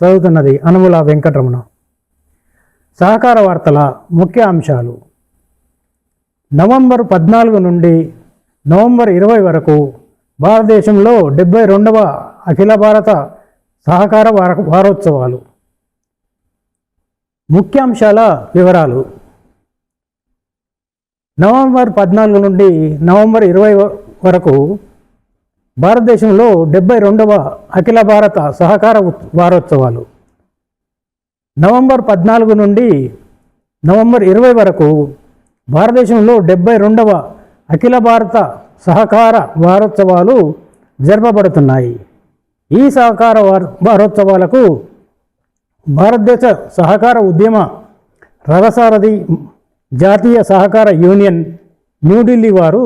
చదువుతున్నది అనుముల వెంకటరమణ. సహకార వార్తల ముఖ్య అంశాలు. నవంబర్ 14 నుండి నవంబర్ 20 వరకు భారతదేశంలో 72వ అఖిల భారత సహకార వారోత్సవాలు. ముఖ్యాంశాల వివరాలు. నవంబర్ 14 నుండి నవంబర్ 20 వరకు భారతదేశంలో 72వ అఖిల భారత సహకార వారోత్సవాలు. నవంబర్ 14 నుండి నవంబర్ 20 వరకు భారతదేశంలో 72వ అఖిల భారత సహకార వారోత్సవాలు జరపబడుతున్నాయి. ఈ సహకార వారోత్సవాలకు భారతదేశ సహకార ఉద్యమ రథసారథి జాతీయ సహకార యూనియన్ న్యూఢిల్లీ వారు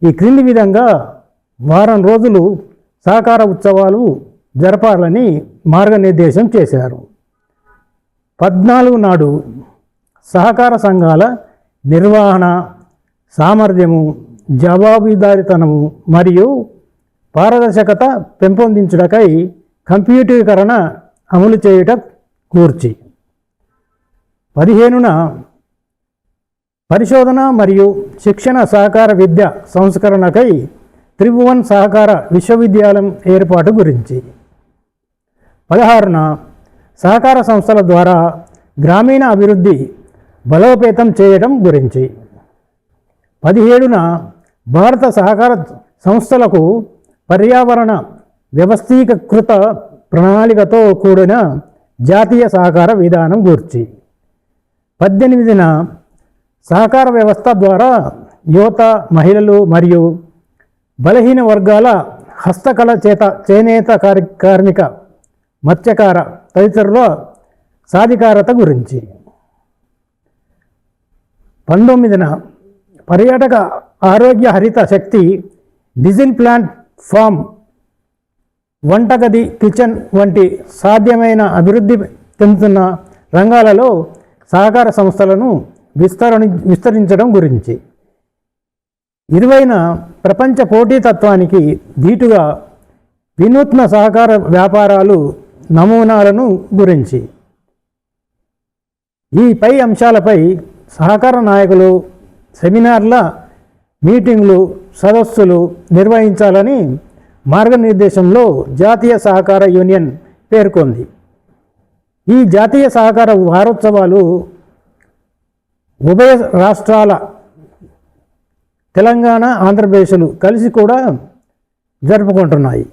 ఈ క్రింది విధంగా వారం రోజులు సహకార ఉత్సవాలు జరపాలని మార్గనిర్దేశం చేశారు. 14 నాడు సహకార సంఘాల నిర్వహణ సామర్థ్యము, జవాబుదారీతనము మరియు పారదర్శకత పెంపొందించుటకై కంప్యూటీకరణ అమలు చేయుట గూర్చి. 15న పరిశోధన మరియు శిక్షణ సహకార విద్య సంస్కరణకై త్రిభువన్ సహకార విశ్వవిద్యాలయం ఏర్పాటు గురించి. 16న సహకార సంస్థల ద్వారా గ్రామీణ అభివృద్ధి బలోపేతం చేయడం గురించి. 17న భారత సహకార సంస్థలకు పర్యావరణ వ్యవస్థీకృత ప్రణాళికతో కూడిన జాతీయ సహకార విధానం గూర్చి. 18న సహకార వ్యవస్థ ద్వారా యువత, మహిళలు మరియు బలహీన వర్గాల హస్తకళ చేనేత కార్మిక, మత్స్యకార తదితరుల సాధికారత గురించి. 19న పర్యాటక ఆరోగ్య హరిత శక్తి, డీజిల్ ప్లాంట్ ఫామ్, వంటగది, కిచెన్ వంటి సాధ్యమైన అభివృద్ధి చెందుతున్న రంగాలలో సహకార సంస్థలను విస్తరించడం గురించి. 20న ప్రపంచ పోటీతత్వానికి ధీటుగా వినూత్న సహకార వ్యాపారాలు నమూనాలను గురించి. ఈ పై అంశాలపై సహకార నాయకులు సెమినార్ల, మీటింగ్లు, సదస్సులు నిర్వహించాలని మార్గనిర్దేశంలో జాతీయ సహకార యూనియన్ పేర్కొంది. ఈ జాతీయ సహకార వారోత్సవాలు ఉభయ రాష్ట్రాల తెలంగాణ, ఆంధ్రప్రదేశ్లు కలిసి కూడా జరుపుకుంటున్నాయి.